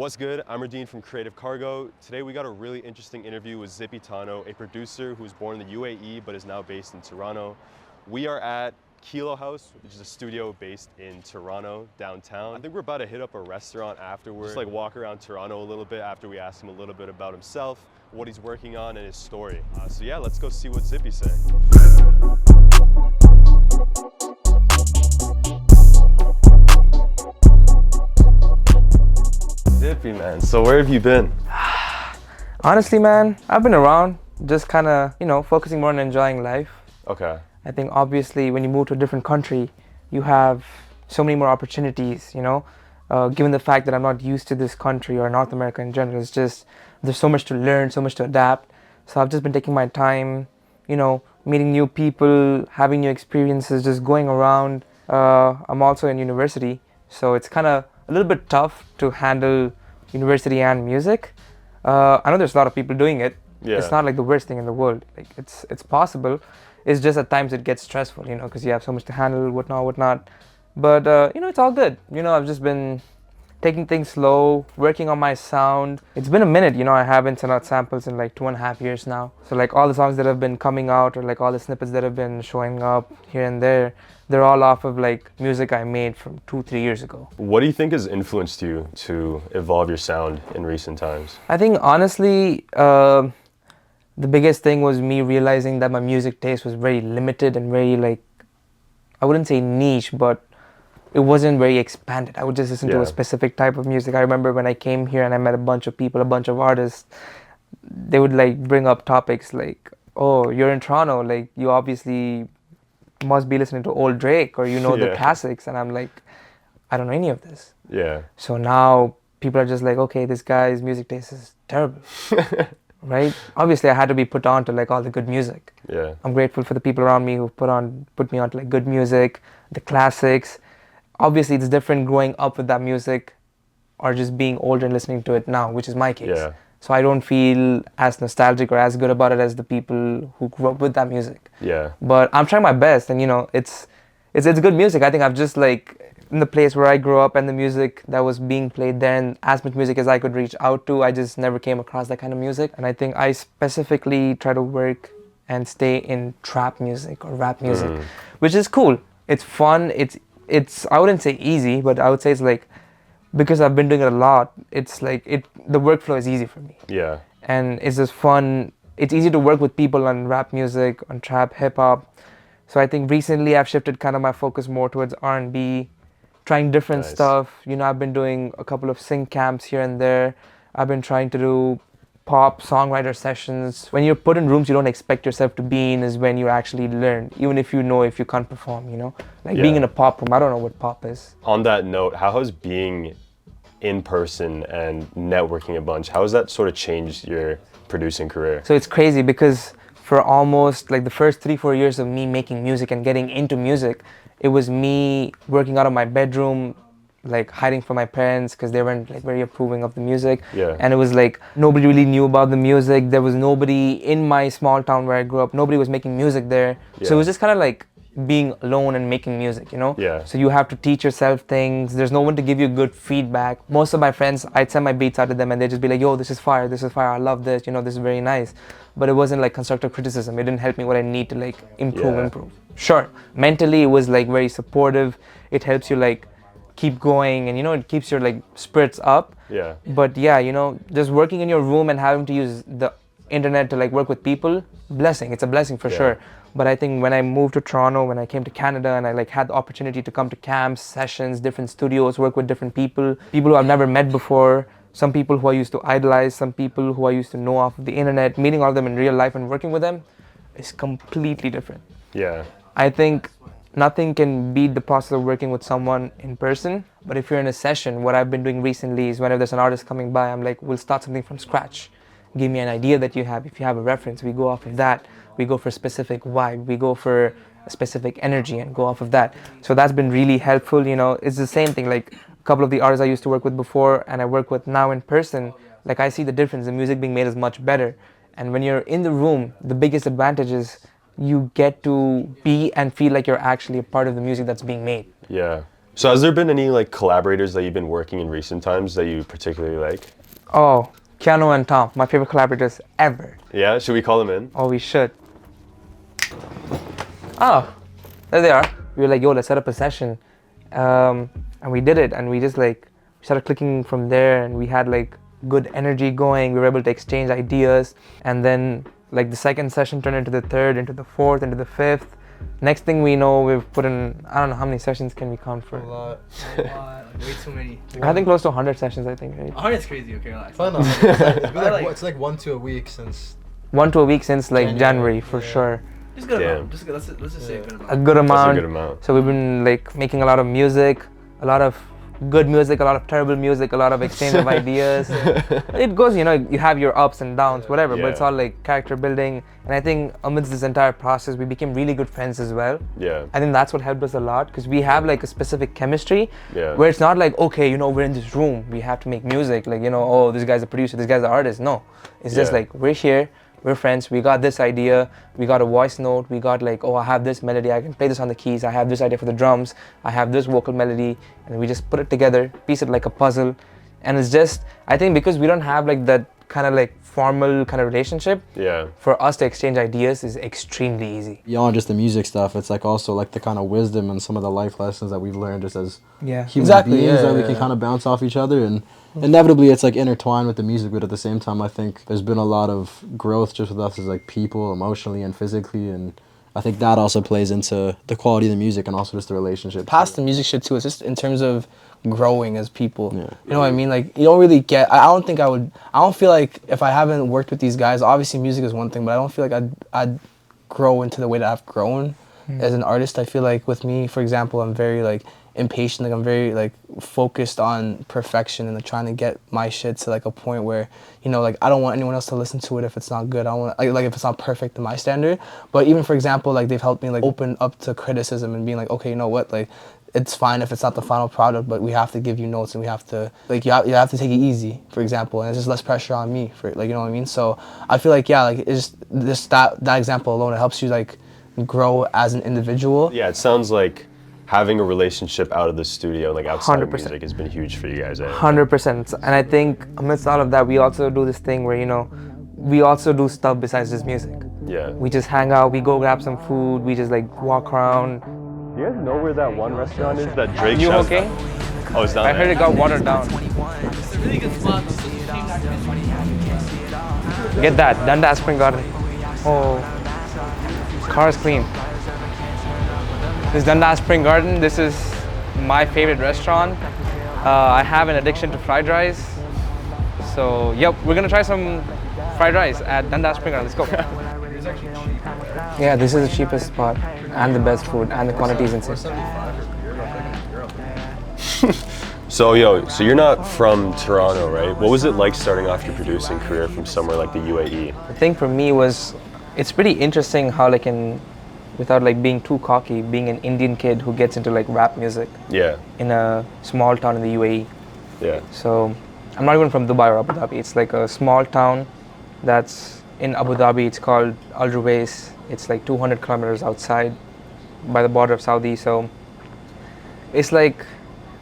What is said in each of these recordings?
What's good? I'm Radine from CreativeCargo. Today we got a really interesting interview with Zypitano, a producer who was born in the UAE but is now based in Toronto. We are at Kilo House, which is a studio based in Toronto, downtown. I think we're about to hit up a restaurant afterwards, just like walk around Toronto a little bit after we ask him a little bit about himself, what he's working on, and his story. So yeah, let's go see what Zypi's saying. Zypi, man. So where have you been? Honestly, man, I've been around, just kind of, focusing more on enjoying life. Okay. I think obviously when you move to a different country, you have so many more opportunities, given the fact that I'm not used to this country or North America in general. It's just, there's so much to learn, so much to adapt. So I've just been taking my time, meeting new people, having new experiences, just going around. I'm also in university, so it's kind of a little bit tough to handle university and music. I know there's a lot of people doing it. Yeah. It's not like the worst thing in the world. Like it's possible. It's just at times it gets stressful, because you have so much to handle, whatnot. But it's all good. I've just been taking things slow, working on my sound. It's been a minute, I haven't sent out samples in like 2.5 years now. So like all the songs that have been coming out, or like all the snippets that have been showing up here and there, they're all off of like music I made from 2-3 years ago. What do you think has influenced you to evolve your sound in recent times? I think honestly, the biggest thing was me realizing that my music taste was very limited and very like, I wouldn't say niche, but it wasn't very expanded. I would just listen to a specific type of music. I remember when I came here and I met a bunch of people, a bunch of artists, they would like bring up topics like, oh, you're in Toronto, like you obviously must be listening to old Drake, or the classics. And I'm like, I don't know any of this. Yeah. So now people are just like, okay, this guy's music taste is terrible. Right? Obviously I had to be put on to like all the good music. Yeah. I'm grateful for the people around me who put me on to like good music, the classics. Obviously it's different growing up with that music or just being older and listening to it now, which is my case. Yeah. So I don't feel as nostalgic or as good about it as the people who grew up with that music. Yeah. But I'm trying my best, and it's good music. I think I've just like in the place where I grew up and the music that was being played there, and as much music as I could reach out to, I just never came across that kind of music. And I think I specifically try to work and stay in trap music or rap music, which is cool. It's fun. It's I wouldn't say easy, but I would say it's like, because I've been doing it a lot, it's like the workflow is easy for me. Yeah. And it's just fun. It's easy to work with people on rap music, on trap, hip hop. So I think recently I've shifted kind of my focus more towards R&B, trying different stuff. I've been doing a couple of sing camps here and there. I've been trying to do pop songwriter sessions. When you're put in rooms you don't expect yourself to be in is when you actually learn, even if if you can't perform, like being in a pop room. I don't know what pop is. On that note, how has being in person and networking a bunch, how has that sort of changed your producing career? So it's crazy because for almost like the first 3-4 years of me making music and getting into music, it was me working out of my bedroom, like hiding from my parents because they weren't like very approving of the music. Yeah. And it was like nobody really knew about the music. There was nobody in my small town where I grew up. Nobody was making music there. Yeah. So it was just kind of like being alone and making music, Yeah. So you have to teach yourself things. There's no one to give you good feedback. Most of my friends, I'd send my beats out to them and they'd just be like, yo, this is fire, I love this, this is very nice. But it wasn't like constructive criticism. It didn't help me what I need to like improve. Sure, mentally it was like very supportive. It helps you like keep going, and it keeps your like spirits up. Yeah. But yeah, just working in your room and having to use the internet to like work with people, it's a blessing for sure. But I think when I moved to Toronto, when I came to Canada and I like had the opportunity to come to camps, sessions, different studios, work with different people who I've never met before, some people who I used to idolize, some people who I used to know off of the internet, meeting all of them in real life and working with them is completely different. Yeah. I think nothing can beat the process of working with someone in person. But if you're in a session, what I've been doing recently is whenever there's an artist coming by, I'm like, we'll start something from scratch. Give me an idea that you have. If you have a reference, we go off of that. We go for a specific vibe. We go for a specific energy and go off of that. So that's been really helpful. It's the same thing. Like a couple of the artists I used to work with before and I work with now in person, like I see the difference. The music being made is much better. And when you're in the room, the biggest advantage is you get to be and feel like you're actually a part of the music that's being made. Yeah. So has there been any like collaborators that you've been working in recent times that you particularly like? Oh, Keanu and Tom, my favorite collaborators ever. Yeah, should we call them in? Oh, we should. Oh, there they are. We were like, yo, let's set up a session. And we did it, and we just like started clicking from there, and we had like good energy going. We were able to exchange ideas, and then like the second session turned into the third, into the fourth, into the fifth. Next thing we know, we've put in, I don't know how many sessions can we count for. A lot. Like way too many. I think close to 100 sessions, I think, right? 100's crazy, okay, relax. I don't know. It's like 1 to a week since. 1 to a week since like January for yeah. sure. Just good Damn. amount. Let's just say a good amount. A good amount. That's a good amount. So we've been like making a lot of music, a lot of good music, a lot of terrible music, a lot of exchange of ideas. It goes, you know, you have your ups and downs, whatever, but it's Yeah. all like character building. And I think amidst this entire process, we became really good friends as well. Yeah. I think that's what helped us a lot, because we have like a specific chemistry Yeah. where it's not like, okay, you know, we're in this room, we have to make music, like, you know, oh, this guy's a producer, this guy's an artist. No, it's just Yeah. like, we're here, we're friends, we got this idea, we got a voice note, we got like, oh, I have this melody, I can play this on the keys, I have this idea for the drums, I have this vocal melody, and we just put it together, piece it like a puzzle. And it's just, I think because we don't have like that kind of like formal kind of relationship, Yeah. for us to exchange ideas is extremely easy. Beyond just the music stuff, it's like also like the kind of wisdom and some of the life lessons that we've learned just as human beings that we can kind of bounce off each other, and inevitably it's like intertwined with the music, but at the same time I think there's been a lot of growth just with us as like people, emotionally and physically, and I think that also plays into the quality of the music and also just the relationship. Past the music shit too, it's just in terms of growing as people. Yeah. You know what I mean? Like, you don't really get, I don't feel like if I haven't worked with these guys, obviously music is one thing, but I don't feel like I'd grow into the way that I've grown as an artist. I feel like with me, for example, I'm very like impatient, like I'm very like focused on perfection and like trying to get my shit to like a point where, you know, like I don't want anyone else to listen to it if it's not good. I don't want like if it's not perfect to my standard. But even for example, like they've helped me like open up to criticism and being like, okay, you know what, like it's fine if it's not the final product, but we have to give you notes and we have to like you have to take it easy, for example, and it's just less pressure on me for like, you know what I mean. So I feel like like it's just that example alone, it helps you like grow as an individual. Yeah, it sounds like having a relationship out of the studio, like outside of 100%. music, has been huge for you guys. 100%. And I think amidst all of that, we also do this thing where, you know, we also do stuff besides just music. Yeah. We just hang out, we go grab some food, we just like walk around. Do you guys know where that one restaurant is that Drake New shouts- Hooking? Oh, it's down I there. heard it got watered down. It's a really good spot. Get that, Dundas Spring Garden. Oh, car's clean. This Dundas Spring Garden, this is my favorite restaurant. I have an addiction to fried rice. So, yep, we're gonna try some fried rice at Dundas Spring Garden. Let's go. Yeah, this is the cheapest spot and the best food and the quantity is insane. So you're not from Toronto, right? What was it like starting off your producing career from somewhere like the UAE? The thing for me was, it's pretty interesting how like without like being too cocky, being an Indian kid who gets into like rap music Yeah. in a small town in the UAE. Yeah. So I'm not even from Dubai or Abu Dhabi. It's like a small town that's in Abu Dhabi. It's called Al Ruwais. It's like 200 kilometers outside by the border of Saudi. So it's like,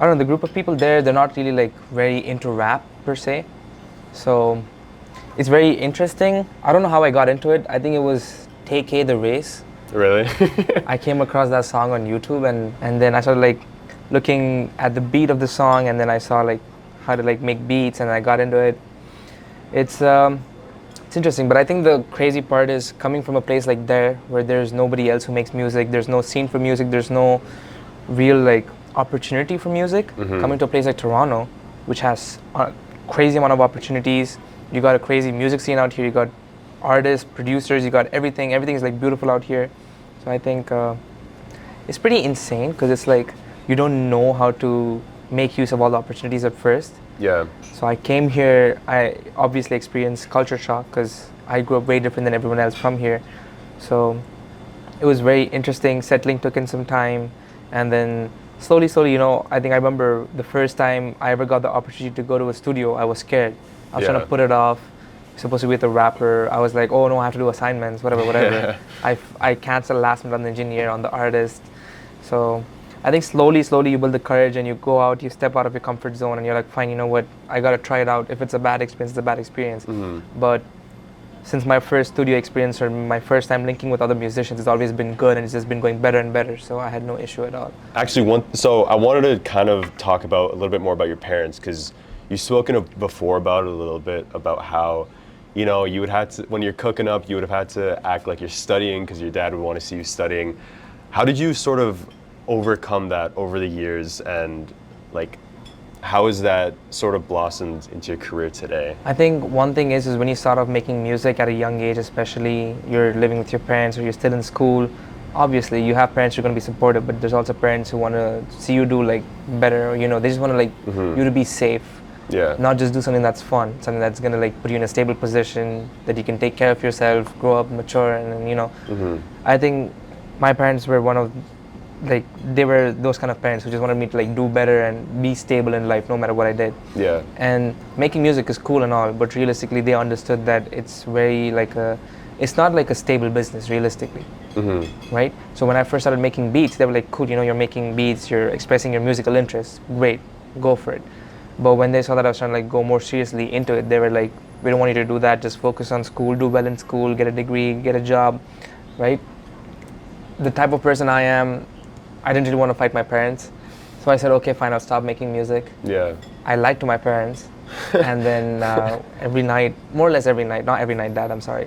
I don't know, the group of people there, they're not really like very into rap per se. So it's very interesting. I don't know how I got into it. I think it was Take K The Race. Really? I came across that song on YouTube and then I started like looking at the beat of the song, and then I saw like how to like make beats, and I got into it. It's interesting, but I think the crazy part is coming from a place like there where there's nobody else who makes music, there's no scene for music, there's no real like opportunity for music. Coming to a place like Toronto, which has a crazy amount of opportunities. You got a crazy music scene out here, you got artists, producers, you got everything is like beautiful out here. So I think it's pretty insane because it's like you don't know how to make use of all the opportunities at first. Yeah. So I came here, I obviously experienced culture shock because I grew up way different than everyone else from here. So it was very interesting. Settling took in some time, and then slowly, you know, I think I remember the first time I ever got the opportunity to go to a studio, I was scared. I was trying to put it off. Supposed to be with a rapper. I was like, oh no, I have to do assignments, whatever. I canceled last minute on the engineer, on the artist. So, I think slowly you build the courage and you go out, you step out of your comfort zone, and you're like, fine, you know what, I gotta try it out. If it's a bad experience, it's a bad experience. But since my first studio experience or my first time linking with other musicians, it's always been good, and it's just been going better and better. So I had no issue at all. Actually, so I wanted to kind of talk about a little bit more about your parents, because you've spoken before about it a little bit, about how, you know, you would have to, when you're cooking up, you would have had to act like you're studying because your dad would want to see you studying. How did you sort of overcome that over the years, and like, how has that sort of blossomed into your career today? I think one thing is when you start off making music at a young age, especially you're living with your parents or you're still in school, obviously you have parents who are going to be supportive, but there's also parents who want to see you do like better, or, you know, they just want to like you to be safe. Yeah. Not just do something that's fun, something that's going to like put you in a stable position, that you can take care of yourself, grow up, mature, and you know. I think my parents were one of, like, they were those kind of parents who just wanted me to like do better and be stable in life no matter what I did. Yeah. And making music is cool and all, but realistically they understood that it's very like it's not like a stable business realistically. Right? So when I first started making beats, they were like, cool, you know, you're making beats, you're expressing your musical interests, great, go for it. But when they saw that I was trying to like go more seriously into it, they were like, we don't want you to do that, just focus on school, do well in school, get a degree, get a job, right? The type of person I am, I didn't really want to fight my parents. So I said, okay, fine, I'll stop making music. Yeah. I lied to my parents. And then every night, more or less every night, not every night, Dad, I'm sorry.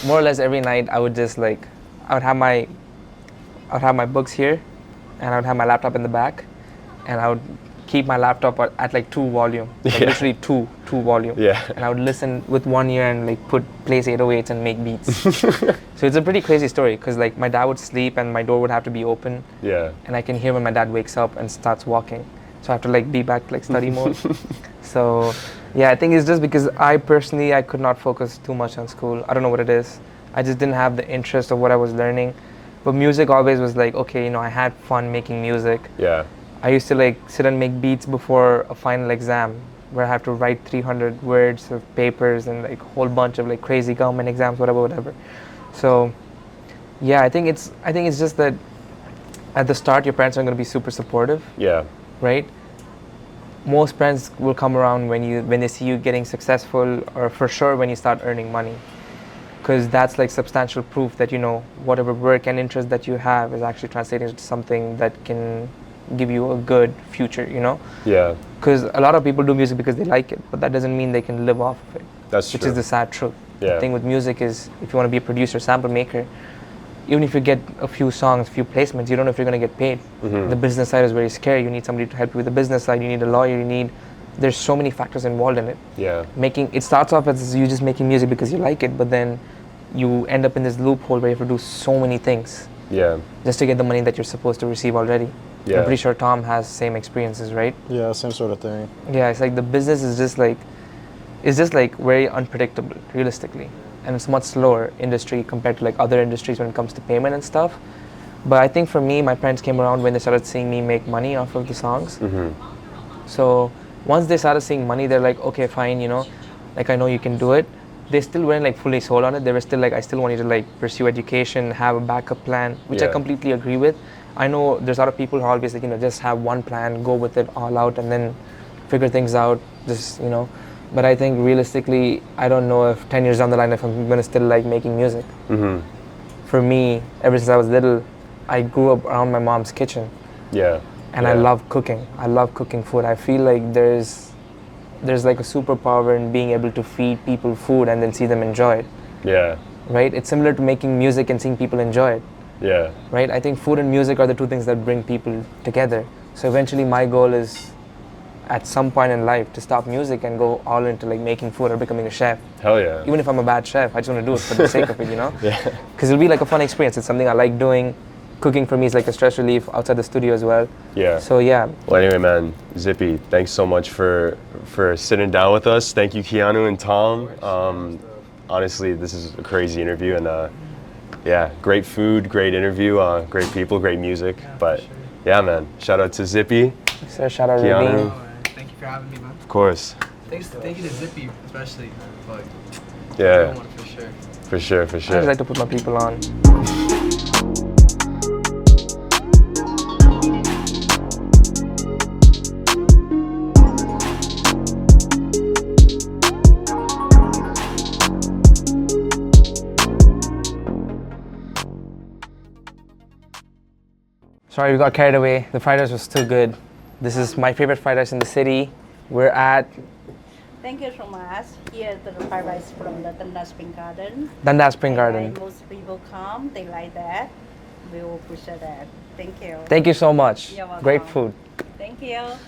More or less every night, I would just like, I would have my books here, and I would have my laptop in the back, and I would keep my laptop at like 2 volume, like literally two volume. Yeah. And I would listen with one ear and like place 808s and make beats. So it's a pretty crazy story, because like my dad would sleep and my door would have to be open. Yeah. And I can hear when my dad wakes up and starts walking. So I have to like be back to like study mode. So yeah, I think it's just because I could not focus too much on school. I don't know what it is. I just didn't have the interest of what I was learning. But music always was like, okay, you know, I had fun making music. Yeah. I used to like sit and make beats before a final exam, where I have to write 300 words of papers and like a whole bunch of like crazy government exams, whatever. So yeah, I think it's just that at the start your parents aren't going to be super supportive. Yeah. Right? Most parents will come around when they see you getting successful, or for sure when you start earning money, because that's like substantial proof that, you know, whatever work and interest that you have is actually translating to something that can give you a good future, you know? Yeah. Because a lot of people do music because they like it, but that doesn't mean they can live off of it. That's which true. is the sad truth. Yeah. The thing with music is, if you want to be a producer, sample maker, even if you get a few songs, few placements, you don't know if you're going to get paid. The business side is very scary. You need somebody to help you with the business side. You need a lawyer. There's so many factors involved in it. Yeah. It starts off as you just making music because you like it, but then you end up in this loophole where you have to do so many things. Yeah. Just to get the money that you're supposed to receive already. Yeah. I'm pretty sure Tom has same experiences, right? Yeah, same sort of thing. Yeah, it's like the business is just like very unpredictable, realistically. And it's much slower industry compared to like other industries when it comes to payment and stuff. But I think for me, my parents came around when they started seeing me make money off of the songs. So once they started seeing money, they're like, okay, fine, you know, like I know you can do it. They still weren't like fully sold on it. They were still like, I still want you to like pursue education, have a backup plan, which I completely agree with. I know there's a lot of people who are always like, you know, just have one plan, go with it all out, and then figure things out, just, you know. But I think realistically, I don't know if 10 years down the line, if I'm gonna still like making music. For me, ever since I was little, I grew up around my mom's kitchen. Yeah. And I love cooking. I love cooking food. I feel like there's like a superpower in being able to feed people food and then see them enjoy it. Yeah. Right? It's similar to making music and seeing people enjoy it. Yeah. Right? I think food and music are the two things that bring people together. So eventually my goal is, at some point in life, to stop music and go all into like making food or becoming a chef. Hell yeah. Even if I'm a bad chef, I just want to do it for the sake of it, you know? Yeah. Because it'll be like a fun experience. It's something I like doing. Cooking for me is like a stress relief outside the studio as well. Yeah. So yeah. Well, anyway, man, Zypi, thanks so much for sitting down with us. Thank you, Keanu and Tom. Honestly, this is a crazy interview, and yeah, great food, great interview, great people, great music. But yeah, man, shout out to Zypi. So shout out to Keanu. Thank you for having me, man. Of course. Thank you to Zypi, especially. Like, Yeah. for sure. For sure, for I sure. just like to put my people on. Sorry, we got carried away. The fried rice was too good. This is my favorite fried rice in the city. We're at Thank you so much. Here the fried rice from the Danda Spring Garden. Danda Spring I Garden. like most people come, they like that. We will appreciate that. Thank you. Thank you so much. You're welcome. Great food. Thank you.